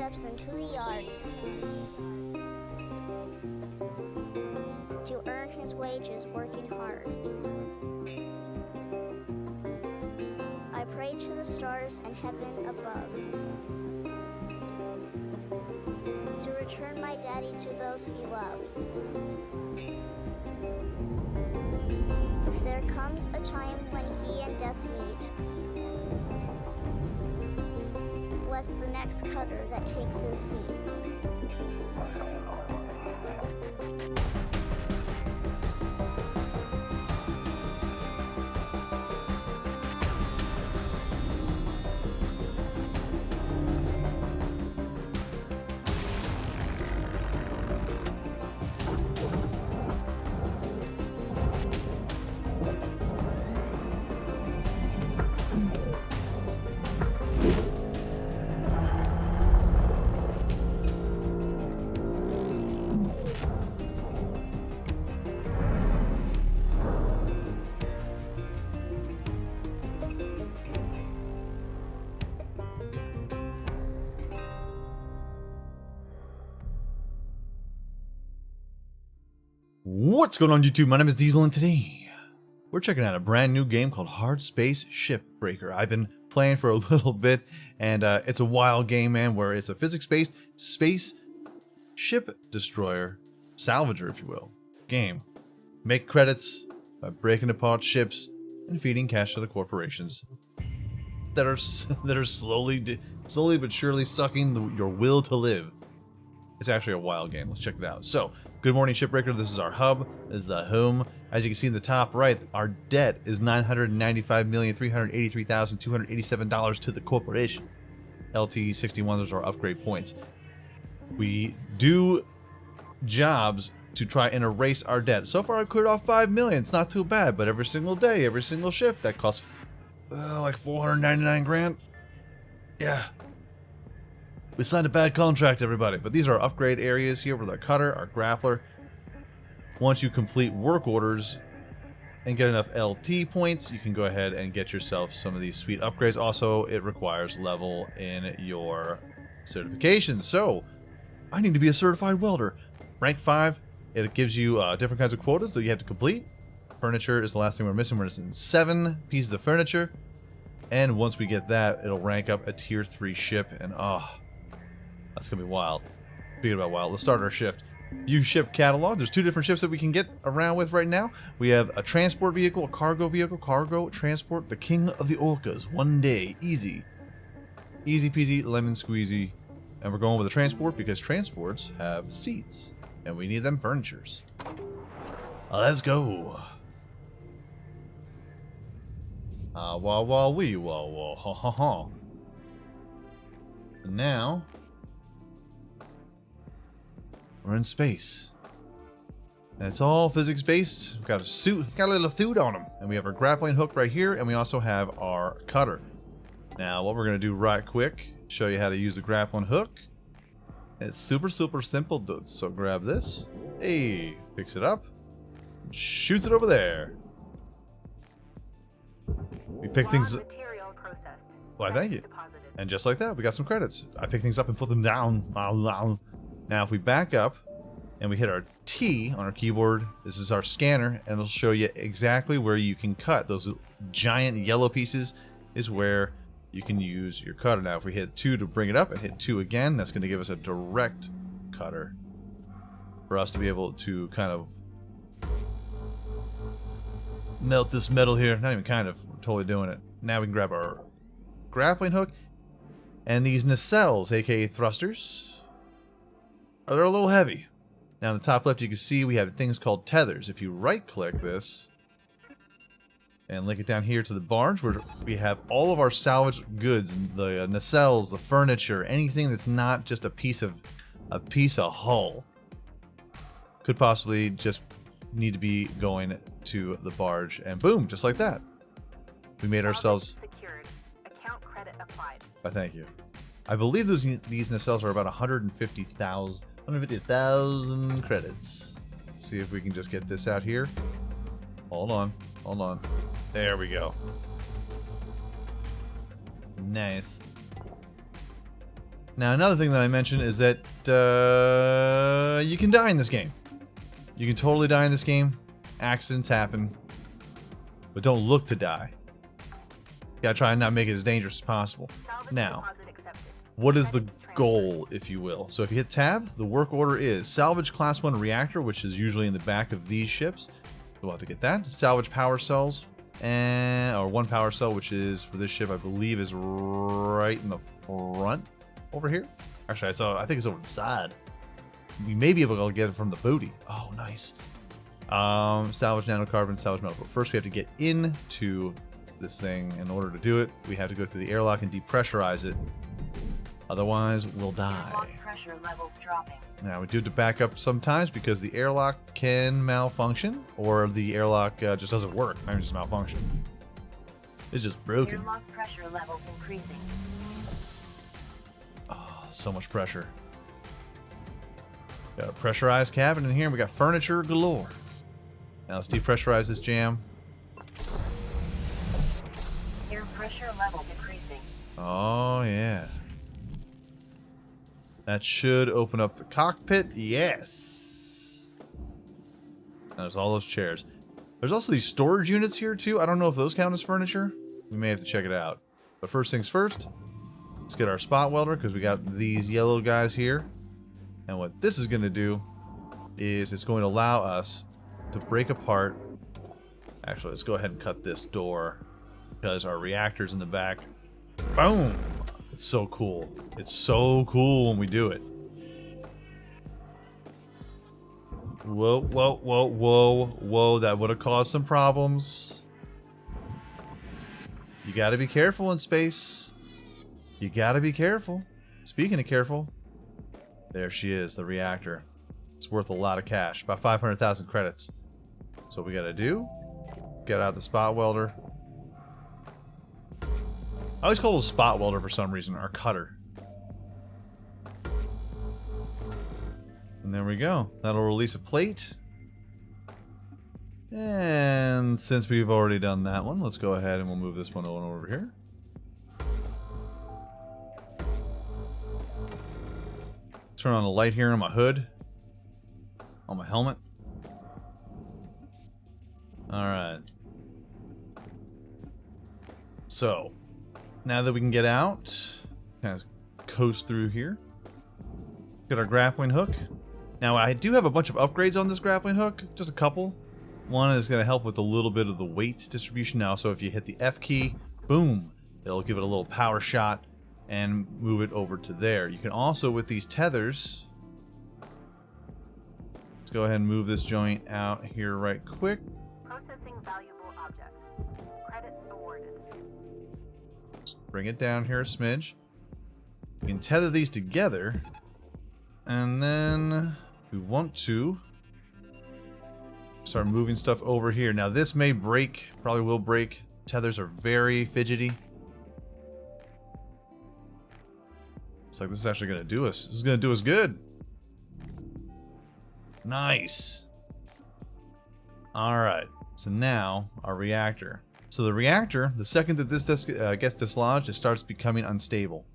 steps into the yard to earn his wages working hard. I pray to the stars and heaven above to return my daddy to those he loves. If there comes a time when he and death meet, bless the next cutter that takes his seat. What's going on YouTube? My name is Diesel and today we're checking out a brand new game called Hardspace ShipBreaker. I've been playing for a little bit and it's a wild game, man, where it's a physics-based space ship destroyer, salvager if you will, game. Make credits by breaking apart ships and feeding cash to the corporations that are slowly but surely sucking your will to live. It's actually a wild game. Let's check it out. So, good morning, ShipBreaker. This is our hub. This is the home. As you can see in the top right, our debt is $995,383,287 to the corporation. LT61, those are our upgrade points. We do jobs to try and erase our debt. So far, I've cleared off $5 million. It's not too bad, but every single day, every single shift, that costs like 499 grand. Yeah. We signed a bad contract, everybody. But these are our upgrade areas here with our cutter, our grappler. Once you complete work orders and get enough LT points, you can go ahead and get yourself some of these sweet upgrades. Also, it requires level in your certification. So, I need to be a certified welder. Rank 5, it gives you different kinds of quotas that you have to complete. Furniture is the last thing we're missing. We're missing 7 pieces of furniture. And once we get that, it'll rank up a tier 3 ship. And that's going to be wild. Speaking about wild, let's start our shift. View ship catalog. There's 2 different ships that we can get around with right now. We have a transport vehicle, a cargo vehicle, cargo, transport, the king of the orcas. One day, easy. Easy peasy, lemon squeezy. And we're going with the transport because transports have seats. And we need them furnitures. Let's go. Wee, ha ha ha. Now, we're in space. And it's all physics based. We've got a suit, got a little suit on him. And we have our grappling hook right here, and we also have our cutter. Now, what we're gonna do right quick, show you how to use the grappling hook. It's super simple, dudes. So grab this. Hey, picks it up. Shoots it over there. We pick things up. Why, thank you. And just like that, we got some credits. I pick things up and put them down. Now, if we back up and we hit our T on our keyboard, this is our scanner, and it'll show you exactly where you can cut. Those giant yellow pieces is where you can use your cutter. Now, if we hit 2 to bring it up and hit 2 again, that's going to give us a direct cutter for us to be able to kind of melt this metal here. Not even kind of, we're totally doing it. Now we can grab our grappling hook, and these nacelles, aka thrusters, they're a little heavy. Now in the top left you can see we have things called tethers. If you right click this and link it down here to the barge, where we have all of our salvage goods, the nacelles, the furniture, anything that's not just a piece of hull could possibly just need to be going to the barge, and boom, just like that. We made ourselves secured. Account credit applied. Thank you. I believe these nacelles are about 150,000 credits. Let's see if we can just get this out here. Hold on. There we go. Nice. Now, another thing that I mentioned is that you can die in this game. You can totally die in this game. Accidents happen. But don't look to die. You gotta try and not make it as dangerous as possible. Salvage Now, deposit accepted. what is the Credit transferred. goal, if you will? So if you hit tab, the work order is salvage class 1 reactor, which is usually in the back of these ships. We'll have to get that. Salvage power cells, or 1 power cell, which is for this ship, I believe, is right in the front over here. Actually, I think it's over the side. We may be able to get it from the booty. Oh, nice. Salvage nanocarbon, salvage metal. But first, we have to get into this thing. In order to do it, we have to go through the airlock and depressurize it. Otherwise, we'll die. Airlock pressure levels dropping. Now, we do have to back up sometimes because the airlock can malfunction, or the airlock just doesn't work. Maybe just malfunction. It's just broken. Airlock pressure levels increasing. Oh, so much pressure. Got a pressurized cabin in here. We got furniture galore. Now let's depressurize this jam. Air pressure level decreasing. Oh, yeah. That should open up the cockpit. Yes. Now there's all those chairs. There's also these storage units here, too. I don't know if those count as furniture. We may have to check it out. But first things first, let's get our spot welder, because we got these yellow guys here. And what this is going to do is it's going to allow us to break apart. Actually, let's go ahead and cut this door, because our reactor's in the back. Boom! It's so cool. It's so cool when we do it. Whoa, whoa, whoa, whoa, whoa. That would have caused some problems. You gotta be careful in space. You gotta be careful. Speaking of careful, there she is, the reactor. It's worth a lot of cash, about 500,000 credits. So what we gotta do, get out the spot welder. I always call it a spot welder for some reason, our cutter. And there we go. That'll release a plate. And since we've already done that one, let's go ahead and we'll move this one over here. Turn on the light here on my hood. On my helmet. Alright. So, now that we can get out, kind of coast through here. Get our grappling hook. Now, I do have a bunch of upgrades on this grappling hook. Just a couple. One is going to help with a little bit of the weight distribution now. So if you hit the F key, boom, it'll give it a little power shot and move it over to there. You can also, with these tethers, let's go ahead and move this joint out here right quick. Processing valuable object. Credits awarded. Just bring it down here a smidge. We can tether these together, and then we want to start moving stuff over here. Now this may break, probably will break. Tethers are very fidgety. It's like this is actually going to do us. This is going to do us good. Nice. Alright, so now our reactor. So the reactor, the second that this gets dislodged, it starts becoming unstable.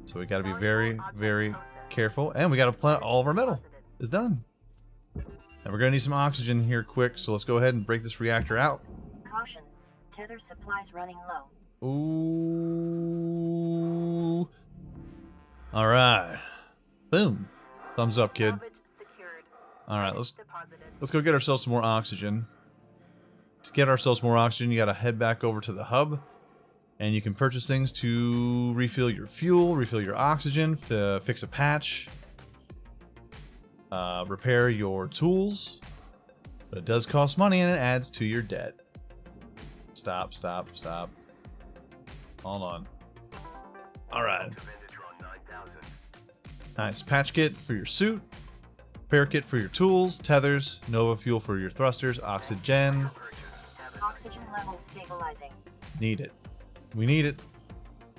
So we got to be very, very careful. And we got to plant all of our metal. It's done. And we're going to need some oxygen here quick, so let's go ahead and break this reactor out. Caution. Tether supplies running low. Ooh. Alright. Boom. Thumbs up, kid. Salvage secured. Alright, Credits let's deposited. go get ourselves some more oxygen. To get ourselves more oxygen, you gotta head back over to the hub. And you can purchase things to refill your fuel, refill your oxygen, fix a patch, repair your tools. But it does cost money and it adds to your debt. Stop, stop, stop. Hold on. Alright. Nice patch kit for your suit. Repair kit for your tools, tethers, Nova fuel for your thrusters, oxygen. Oxygen levels stabilizing. Need it. We need it.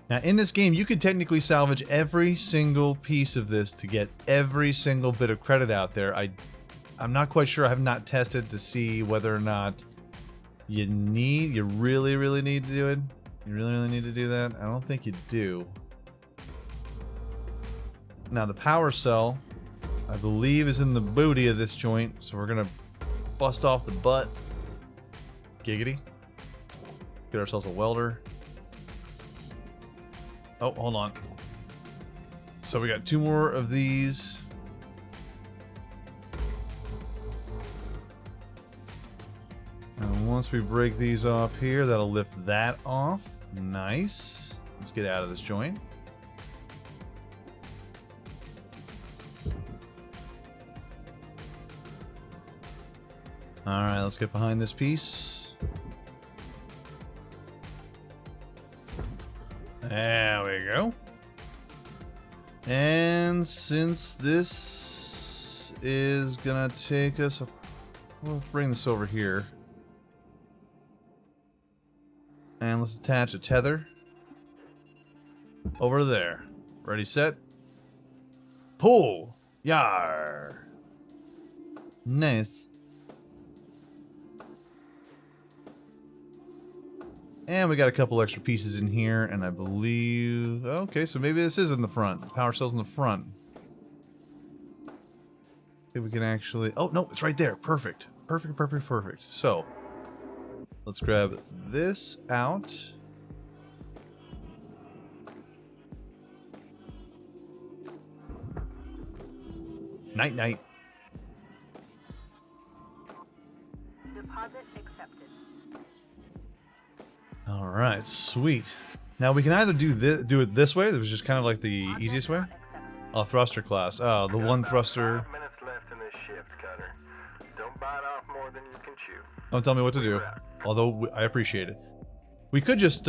Now in this game, you could technically salvage every single piece of this to get every single bit of credit out there. I'm not quite sure. I have not tested to see whether or not you really need to do it. You really need to do that? I don't think you do. Now the power cell, I believe, is in the booty of this joint, so we're gonna bust off the butt. Giggity. Get ourselves a welder. Oh, hold on. So we got 2 more of these. And once we break these off here, that'll lift that off. Nice. Let's get out of this joint. Alright, let's get behind this piece. There we go. And since this is gonna take us, we'll bring this over here. And let's attach a tether over there. Ready, set, pull. Yar. Nice. And we got a couple extra pieces in here, and I believe... Okay, so maybe this is in the front. The power cell's in the front. See if we can actually... Oh, no, it's right there. Perfect. Perfect, perfect, perfect. So, let's grab this out. Night-night. Deposit accepted. All right, sweet. Now we can either do it this way. That was just kind of like the easiest way. Oh, thruster class. Oh, the one thruster. 5 minutes left in this shift, Cutter. Don't bite off more than you can chew. Don't tell me what to do. Although I appreciate it. We could just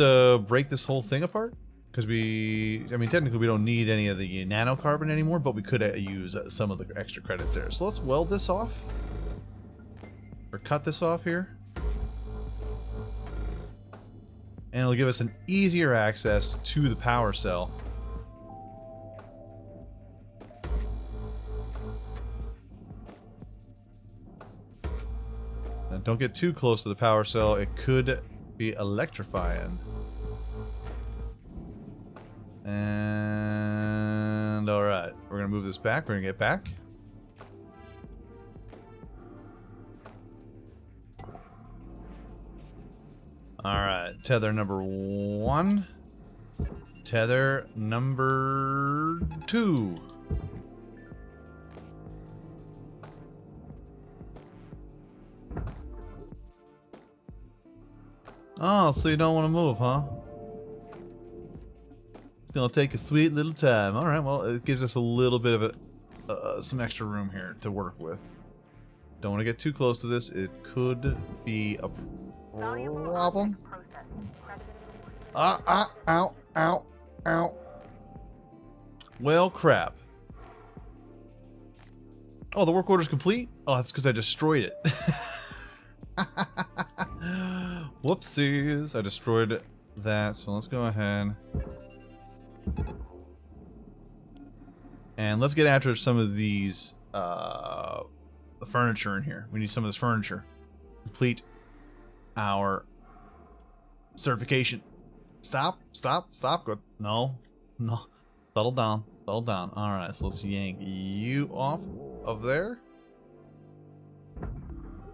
break this whole thing apart, because I mean, technically we don't need any of the nanocarbon anymore, but we could use some of the extra credits there. So let's weld this off, or cut this off here. And it'll give us an easier access to the power cell. And don't get too close to the power cell. It could be electrifying. And alright, we're gonna move this back. We're gonna get back. Alright, tether number 1. Tether number 2. Oh, so you don't want to move, huh? It's gonna take a sweet little time. Alright, well, it gives us a little bit of some extra room here to work with. Don't want to get too close to this. It could be a problem. Ow, ow, ow. Well, crap. Oh, the work order's complete? Oh, that's because I destroyed it. Whoopsies. I destroyed that, so let's go ahead. And let's get after some of these, the furniture in here. We need some of this furniture. Complete our certification. Stop, stop, stop. Go. No, no. Settle down, settle down. Alright, so let's yank you off of there.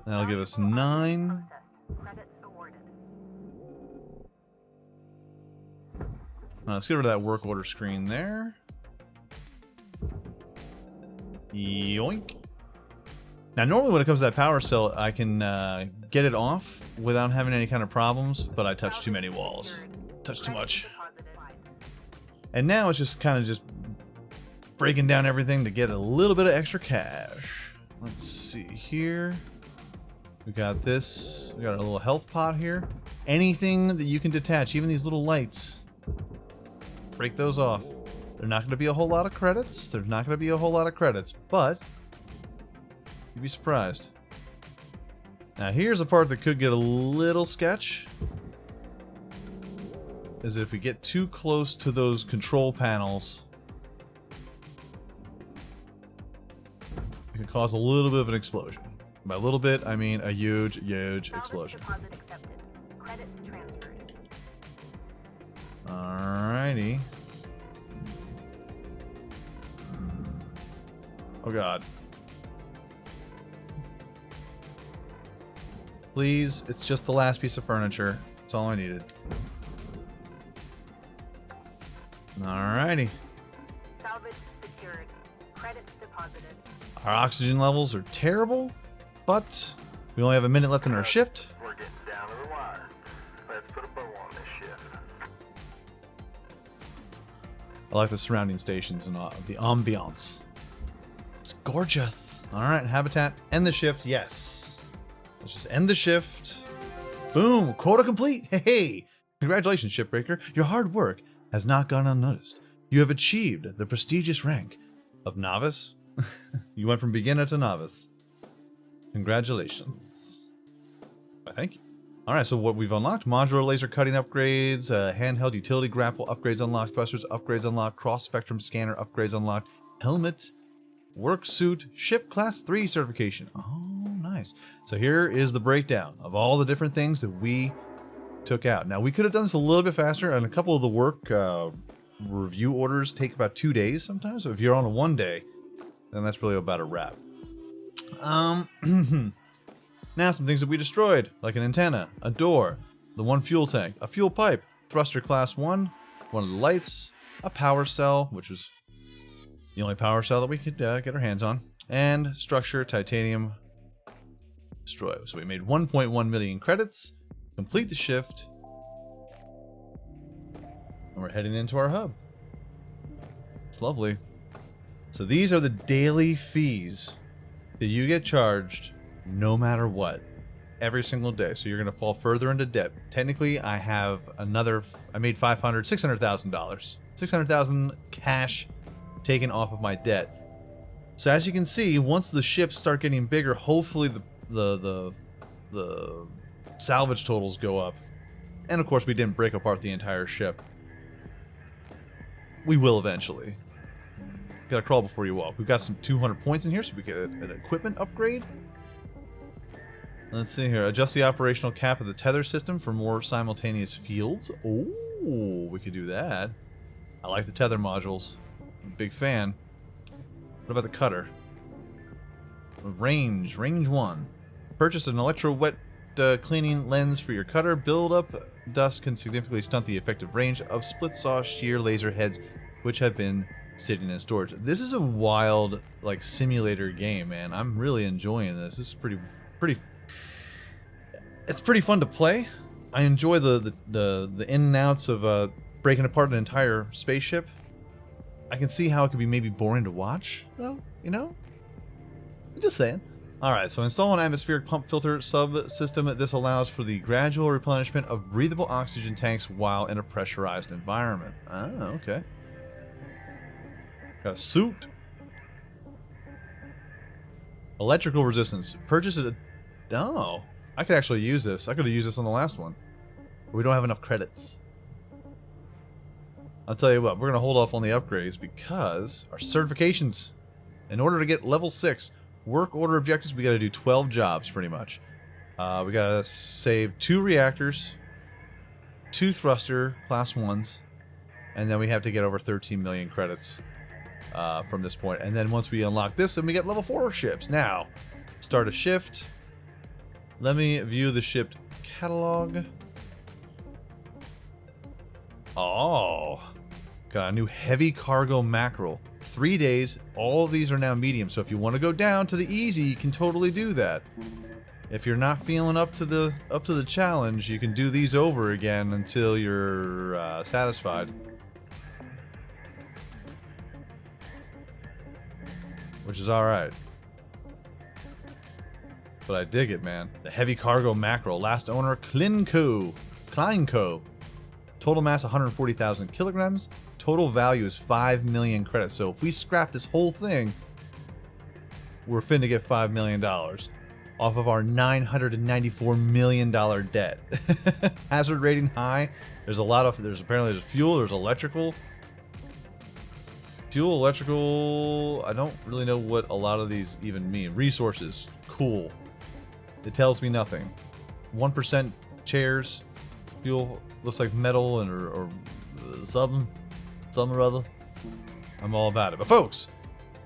That'll give us 9. Let's get rid of that work order screen there. Yoink. Now, normally when it comes to that power cell, I can get it off without having any kind of problems, but I touched too many walls. Touched too much. And now it's just kind of just breaking down everything to get a little bit of extra cash. Let's see here. We got this. We got a little health pot here. Anything that you can detach, even these little lights, break those off. They're not going to be a whole lot of credits. There's not going to be a whole lot of credits, but you'd be surprised. Now here's a part that could get a little sketch. Is if we get too close to those control panels, it could cause a little bit of an explosion. By a little bit, I mean a huge, huge explosion. Alrighty. Oh god. Please, it's just the last piece of furniture. That's all I needed. Alrighty. Salvage secured. Credits deposited. Our oxygen levels are terrible, but we only have a minute left in our shift. We're getting down to the wire. Let's put a bow on this shift. I like the surrounding stations and the ambiance. It's gorgeous. Alright, habitat, end the shift, yes. Let's just end the shift. Boom, quota complete. Hey, congratulations, ShipBreaker. Your hard work has not gone unnoticed. You have achieved the prestigious rank of novice. You went from beginner to novice. Congratulations. Why, thank you. Alright, so what we've unlocked: modular laser cutting upgrades, handheld utility grapple upgrades unlocked, thrusters upgrades unlocked, cross-spectrum scanner upgrades unlocked, helmet, work suit, ship class 3 certification. Oh, nice. So here is the breakdown of all the different things that we took out. Now, we could have done this a little bit faster, and a couple of the work review orders take about 2 days sometimes. So if you're on a 1 day, then that's really about a wrap. Now, some things that we destroyed, like an antenna, a door, the 1 fuel tank, a fuel pipe, thruster class 1, one of the lights, a power cell, which was the only power cell that we could get our hands on, and structure, titanium, destroy. So we made 1.1 million credits, complete the shift, and we're heading into our hub. It's lovely. So these are the daily fees that you get charged no matter what, every single day. So you're going to fall further into debt. Technically, I made $600,000. 600,000 cash taken off of my debt. So as you can see, once the ships start getting bigger, hopefully the salvage totals go up. And of course, we didn't break apart the entire ship. We will eventually. Gotta crawl before you walk. We've got some 200 points in here, so we get an equipment upgrade. Let's see here. Adjust the operational cap of the tether system for more simultaneous fields. Oh, we could do that. I like the tether modules. I'm a big fan. What about the cutter? Range 1. Purchase an electro-wet cleaning lens for your cutter. Build-up dust can significantly stunt the effective range of split-saw shear laser heads, which have been sitting in storage. This is a wild, like, simulator game, man. I'm really enjoying this. This is pretty. It's pretty fun to play. I enjoy the in and outs of breaking apart an entire spaceship. I can see how it could be maybe boring to watch, though. You know, just saying. All right, so install an atmospheric pump filter subsystem. This allows for the gradual replenishment of breathable oxygen tanks while in a pressurized environment. Ah, okay. Got a suit. Electrical resistance. Purchase it. Oh, I could actually use this. I could have used this on the last one. But we don't have enough credits. I'll tell you what, we're going to hold off on the upgrades because our certifications, in order to get level 6 work order objectives, we got to do 12 jobs pretty much. We got to save 2 reactors, 2 thruster class 1s, and then we have to get over 13 million credits from this point. And then once we unlock this, then we get level 4 ships. Now, start a shift. Let me view the ship catalog. Oh, got a new heavy cargo mackerel. 3 days. All of these are now medium. So if you want to go down to the easy, you can totally do that. If you're not feeling up to the challenge, you can do these over again until you're satisfied. Which is all right. But I dig it, man. The heavy cargo mackerel. Last owner, Kleinco. Total mass 140,000 kilograms. Total value is 5 million credits. So if we scrap this whole thing, we're finna get $5 million off of our $994 million debt. Hazard rating high. There's apparently fuel, there's electrical. Fuel, electrical, I don't really know what a lot of these even mean. Resources, cool. It tells me nothing. 1% chairs, fuel looks like metal or something or other. I'm all about it. But folks,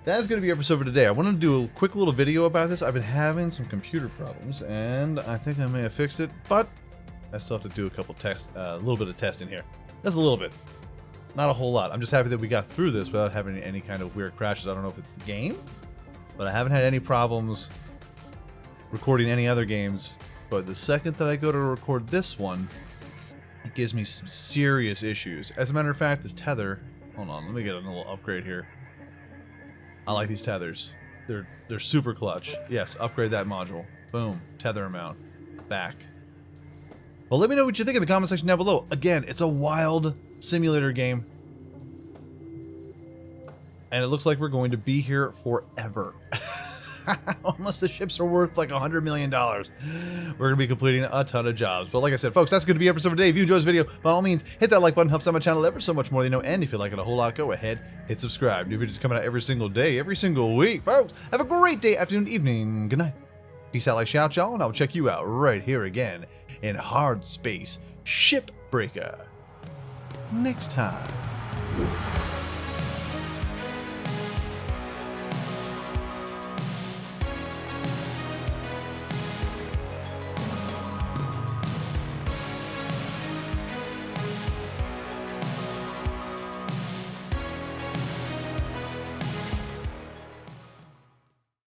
That's going to be our episode for today. I wanted to do a quick little video about this. I've been having some computer problems, and I think I may have fixed it, but I still have to do a little bit of testing here. Just a little bit. Not a whole lot. I'm just happy that we got through this without having any kind of weird crashes. I don't know if it's the game, but I haven't had any problems recording any other games. But the second that I go to record this one, it gives me some serious issues. As a matter of fact, this tether... Hold on, let me get a little upgrade here. I like these tethers. They're super clutch. Yes, upgrade that module. Boom. Tether amount. Back. Well, let me know what you think in the comment section down below. Again, it's a wild simulator game. And it looks like we're going to be here forever. Unless the ships are worth like $100 million. We're going to be completing a ton of jobs. But like I said, folks, that's going to be the episode for today. If you enjoyed this video, by all means, hit that like button. Helps out my channel ever so much more than you know. And if you like it a whole lot, go ahead, hit subscribe. New videos coming out every single day, every single week. Folks, have a great day, afternoon, evening. Good night. Peace out like shout, y'all. And I'll check you out right here again in Hardspace ShipBreaker next time.